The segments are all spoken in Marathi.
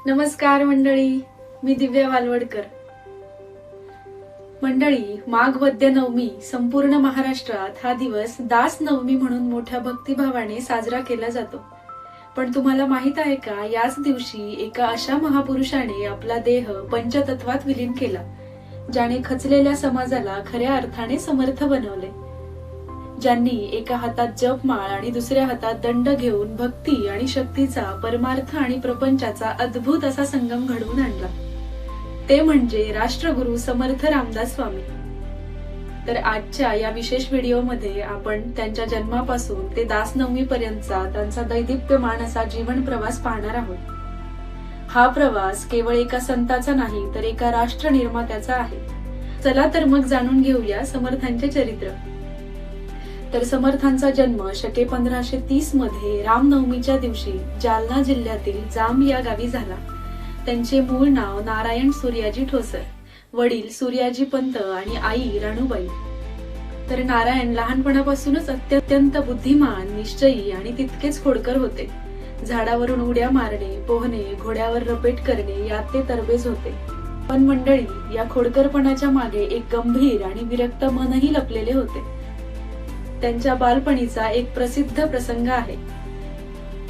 नमस्कार मंडळी, मी दिव्या वालवडकर. मंडळी, माघ वद्य नवमी संपूर्ण महाराष्ट्रात हा दिवस दास नवमी म्हणून मोठ्या भक्तिभावाने साजरा केला जातो. पण तुम्हाला माहित आहे का, याच दिवशी एका अशा महापुरुषाने आपला देह पंचतत्वात विलीन केला, ज्याने खचलेल्या समाजाला खऱ्या अर्थाने समर्थ बनवले. ज्यांनी एका हातात जपमाळ आणि दुसऱ्या हातात दंड घेऊन भक्ती आणि शक्तीचा, परमार्थ आणि प्रपंचाचा अद्भुत असा संगम घडवून आणला. ते म्हणजे राष्ट्रगुरु समर्थ रामदास स्वामी. तर आजच्या या विशेष व्हिडिओमध्ये आपण त्यांच्या जन्मापासून ते दासनवमी पर्यंतचा त्यांचा दैदिप्यमान असा जीवन प्रवास पाहणार आहोत. हा प्रवास केवळ एका संताचा नाही, तर एका राष्ट्र निर्मात्याचा आहे. चला तर मग जाणून घेऊया समर्थांचे चरित्र. तर समर्थांचा जन्म शके 1530 मध्ये रामनवमीच्या दिवशी जालना जिल्ह्यातील जांब या गावी झाला. त्यांचे मूळ नाव नारायण सूर्याजी ठोसर, वडील सूर्याजी पंत आणि आई राणूबाई. तर नारायण लहानपणापासूनच अत्यंत बुद्धिमान, निश्चयी आणि तितकेच खोडकर होते. झाडावरून उड्या मारणे, पोहणे, घोड्यावर रपेट करणे यात ते तरबेज होते. पण मंडळी, या खोडकरपणाच्या मागे एक गंभीर आणि विरक्त मनही लपलेले होते. त्यांच्या बालपणीचा एक प्रसिद्ध प्रसंग आहे.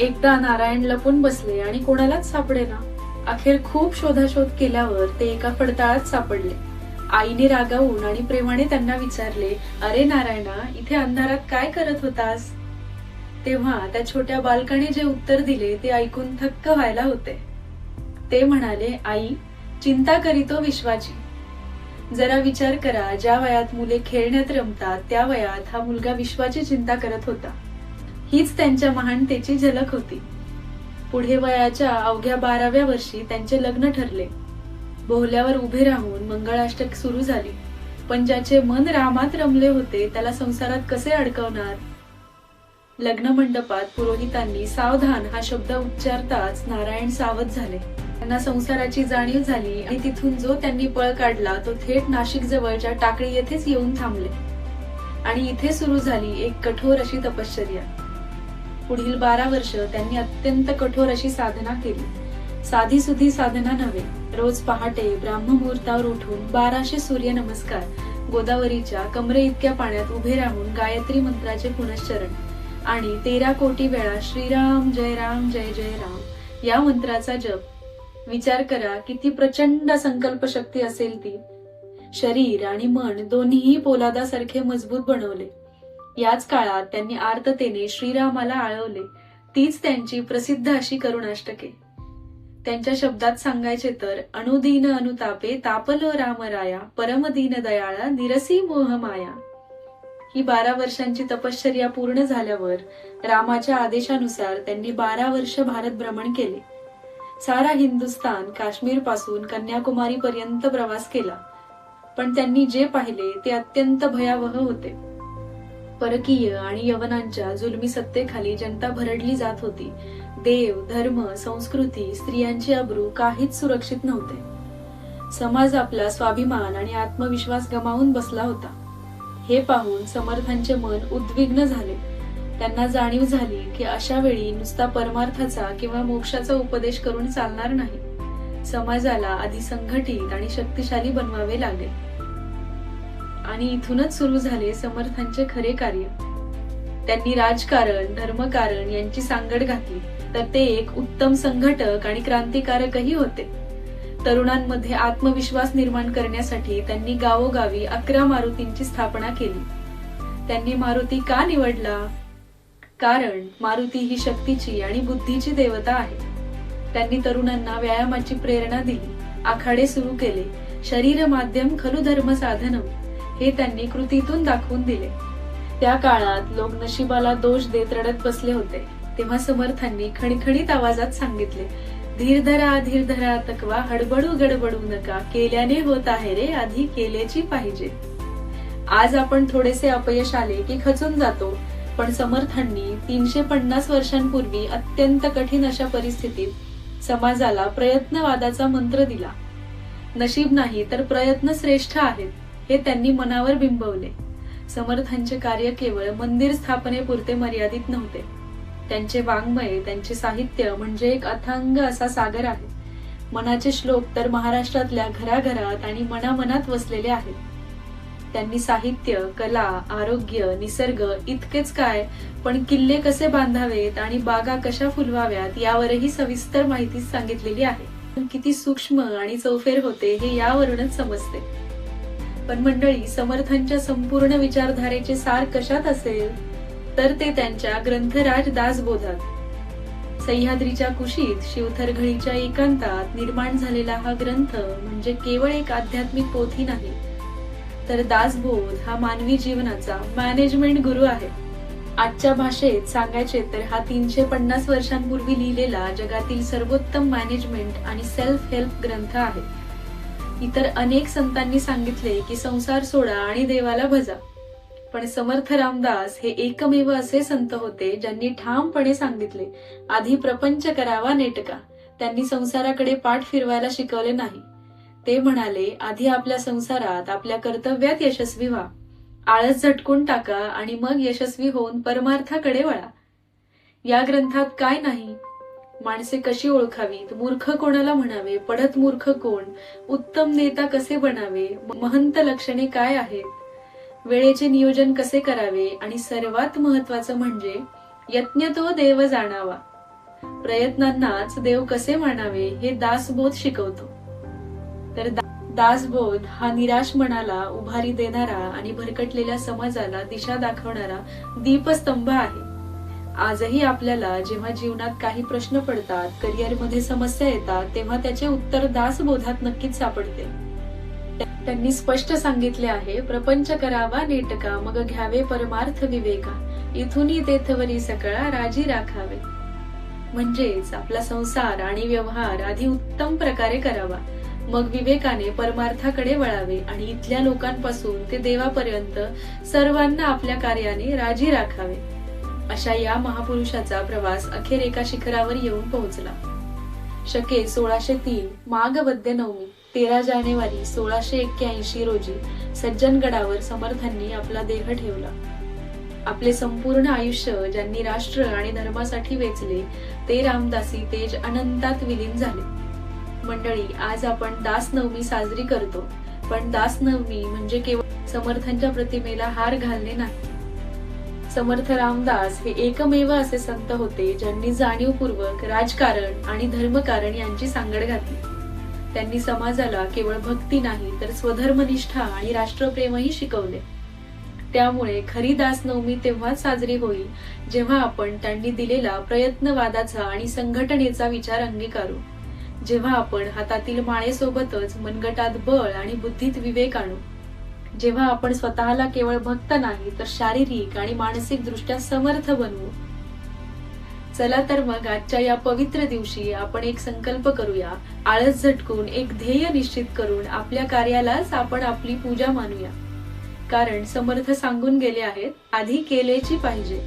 एकदा नारायण लपून बसले आणि कोणालाच सापडेना. अखेर खूप शोधाशोध केल्यावर ते एका फडताळात सापडले. आईने रागावून आणि प्रेमाने त्यांना विचारले, "अरे नारायणा, इथे अंधारात काय करत होतास?" तेव्हा त्या छोट्या बालकाने जे उत्तर दिले ते ऐकून थक्क व्हायला होते. ते म्हणाले, "आई, चिंता करीतो विश्वाची." जरा विचार करा, ज्या वयात मुले खेळण्यात रमतात त्या वयात हा मुलगा विश्वाची चिंता करत होता. हीच त्यांच्या महानतेची झलक होती. पुढे वयाच्या अवघ्या 12व्या वर्षी त्यांचे लग्न ठरले. बोहल्यावर उभे राहून मंगळाष्टक सुरू झाली. पण ज्याचे मन रामात रमले होते त्याला संसारात कसे अडकवणार? लग्न मंडपात पुरोहितांनी सावधान हा शब्द उच्चारताच नारायण सावध झाले. त्यांना संसाराची जाणीव झाली आणि तिथून जो त्यांनी पळ काढला तो थेट नाशिक जवळच्या टाकळी येथेच येऊन थांबले. आणि इथे सुरू झाली एक कठोर अशी तपश्चर्या. पुढील 12 वर्ष त्यांनी अत्यंत कठोर अशी साधना केली. साधी सुधी साधना नव्हे. रोज पहाटे ब्राह्ममुहूर्तावर उठून 1200 सूर्य नमस्कार, गोदावरीच्या कमरे इतक्या पाण्यात उभे राहून गायत्री मंत्राचे पुनश्चरण आणि 13 कोटी वेळा श्रीराम जय राम जय जय राम या मंत्राचा जप. विचार करा, किती प्रचंड संकल्प शक्ती असेल ती. शरीर आणि मन दोन्हीही पोलादासारखे मजबूत बनवले. याच काळात त्यांनी आर्ततेने श्रीरामाला आळवले. तीच त्यांची प्रसिद्ध अशी करुणाष्टके. त्यांच्या शब्दात सांगायचे तर, अनुदीन अनुतापे तापलो रामराया, परमदीन दयाळा निरसी मोह माया. ही 12 वर्षांची तपश्चर्या पूर्ण झाल्यावर रामाच्या आदेशानुसार त्यांनी 12 वर्ष भारत भ्रमण केले. सारा हिंदुस्थान, काश्मीर पासून कन्याकुमारी पर्यंत प्रवास केला. पण त्यांनी जे पाहिले ते अत्यंत भयावह होते. परकीय आणि यवनांच्या जुलमी सत्तेखाली जनता भरडली जात होती. देव, धर्म, संस्कृती, स्त्रियांची अब्रू काहीच सुरक्षित नव्हते. समाज आपला स्वाभिमान आणि आत्मविश्वास गमावून बसला होता. हे पाहून समर्थांचे मन उद्विग्न झाले. त्यांना जाणीव झाली की अशा वेळी नुसता परमार्थाचा किंवा मोक्षाचा उपदेश करून चालणार नाही. समाजाला आधी संघटित आणि शक्तिशाली बनवावे लागेल. आणि इथूनच सुरू झाले समर्थांचे खरे कार्य. त्यांनी राजकारण, धर्मकारण यांची सांगड घातली. तर ते एक उत्तम संघटक आणि क्रांतिकारकही होते. तरुणांमध्ये आत्मविश्वास निर्माण करण्यासाठी त्यांनी गावोगावी 11 मारुतींची स्थापना केली. त्यांनी मारुती का निवडला? कारण मारुती ही शक्तीची आणि बुद्धीची देवता आहे. त्यांनी तरुणांना व्यायामाची प्रेरणा दिली. आखाडे सुरू केले. शरीर माध्यम खलु धर्म साधनम हे त्यांनी कृतीतून दाखवून दिले. त्या काळात लोक नशिबाला दोष देत रडत बसले होते. तेव्हा समर्थांनी खणखणीत आवाजात सांगितले, धीर धरा तकवा, हडबडू गडबडू नका, केल्याने होत आहे रे, आधी केल्याची पाहिजे. आज आपण थोडेसे अपयश आले की खचून जातो. पण समर्थांनी 350 वर्षांपूर्वी अत्यंत कठीण अशा परिस्थितीत समाजाला प्रयत्नवादाचा मंत्र दिला. नशीब नाही तर प्रयत्न श्रेष्ठ आहेत हे त्यांनी मनावर बिंबवले. समर्थांचे कार्य केवळ मंदिर स्थापनेपुरते मर्यादित नव्हते. त्यांचे वाङ्मय, त्यांचे साहित्य म्हणजे एक अथांग असा सागर आहे. मनाचे श्लोक तर महाराष्ट्रातल्या घराघरात आणि मनामनात वसलेले आहेत. त्यांनी साहित्य, कला, आरोग्य, निसर्ग इतकेच काय पण किल्ले कसे बांधावेत आणि बागा कशा फुलवाव्यात यावरही सविस्तर माहिती सांगितलेली आहे. किती सूक्ष्म आणि चौफेर होते हे यावरूनच समजते. पण मंडळी, समर्थांच्या संपूर्ण विचारधारेचे सार कशात असेल तर ते त्यांच्या ग्रंथराज दासबोधात. सह्याद्रीच्या कुशीत शिवथरघळीच्या एकांतात निर्माण झालेला हा ग्रंथ म्हणजे केवळ एक आध्यात्मिक पोथी नाही, तर दासबोध हा मानवी जीवनाचा मॅनेजमेंट गुरु आहे. आजच्या भाषेत सांगायचे तर हा 350 वर्षांपूर्वी लिहिलेला जगातील सर्वोत्तम मॅनेजमेंट आणि सेल्फ हेल्प ग्रंथ आहे. इतर अनेक संतांनी सांगितले की संसार सोडा आणि देवाला भजा, पण समर्थ रामदास हे एकमेव असे संत होते ज्यांनी ठामपणे सांगितले, आधी प्रपंच करावा नेटका. त्यांनी संसाराकडे पाठ फिरवायला शिकवले नाही. ते म्हणाले, आधी आपल्या संसारात आपल्या कर्तव्यात यशस्वी व्हा, आळस झटकून टाका आणि मग यशस्वी होऊन परमार्थाकडे वळा. या ग्रंथात काय नाही, माणसे कशी ओळखावीत, मूर्ख कोणाला म्हणावे, पढत मूर्ख कोण, उत्तम नेता कसे बनावे, महंत लक्षणे काय आहेत, वेळेचे नियोजन कसे करावे आणि सर्वात महत्वाचं म्हणजे यत्न तो देव जाणावा, प्रयत्नांनाच देव कसे मानावे हे दासबोध शिकवतो. तर दासबोध हा निराश मनाला उभारी देणारा आणि भरकटलेल्या समाजाला दिशा दाखवणारा दीपस्तंभ आहे. आजही आपल्याला जेव्हा जीवनात काही प्रश्न पडतात, करिअरमध्ये समस्या येतात, तेव्हा त्याचे उत्तर दासबोधात नक्कीच सापडते. त्यांनी स्पष्ट सांगितले आहे, प्रपंच करावा नेटका, मग घ्यावे परमार्थ विवेका, इथूनही तेथवरी सकळा राजी राखावे. म्हणजेच आपला संसार आणि व्यवहार आधी उत्तम प्रकारे करावा, मग विवेकाने परमार्थाकडे वळावे आणि इथल्या लोकांपासून ते देवापर्यंत सर्वांना आपल्या कार्याने राजी राखावे. अशा या महापुरुषाचा प्रवास अखेर एका शिखरावर येऊन पोहोचला. शके 1603 माघ वद्य नवमी 13 जानेवारी 1681 रोजी सज्जनगडावर समर्थांनी आपला देह ठेवला. आपले संपूर्ण आयुष्य ज्यांनी राष्ट्र आणि धर्मासाठी वेचले ते रामदासी तेज अनंतात विलीन झाले. मंडळी, आज आपण दास नवमी साजरी करतो, पण दास नवमी म्हणजे केवळ समर्थांच्या प्रतिमेला हार घालणे नाही. समर्थ रामदास हे एकमेव असे संत होते ज्यांनी जाणीवपूर्वक राजकारण आणि धर्मकारण यांची सांगड घातली. त्यांनी समाजाला केवळ भक्ती नाही तर स्वधर्मनिष्ठा आणि राष्ट्रप्रेमही शिकवले. त्यामुळे खरी दास नवमी तेव्हाच साजरी होईल जेव्हा आपण त्यांनी दिलेला प्रयत्नवादाचा आणि संघटनेचा विचार अंगीकारू, जेव्हा आपण हातातील माळेसोबतच मनगटात बळ आणि बुद्धीत विवेक आणू, जेव्हा आपण स्वतःला केवळ भक्त नाही तर शारीरिक आणि मानसिक दृष्ट्या समर्थ बनवू. चला तर मग आजच्या या पवित्र दिवशी आपण एक संकल्प करूया. आळस झटकून एक ध्येय निश्चित करून आपल्या कार्यालाच आपण आपली पूजा मानूया. कारण समर्थ सांगून गेले आहेत, आधी केलेची पाहिजे.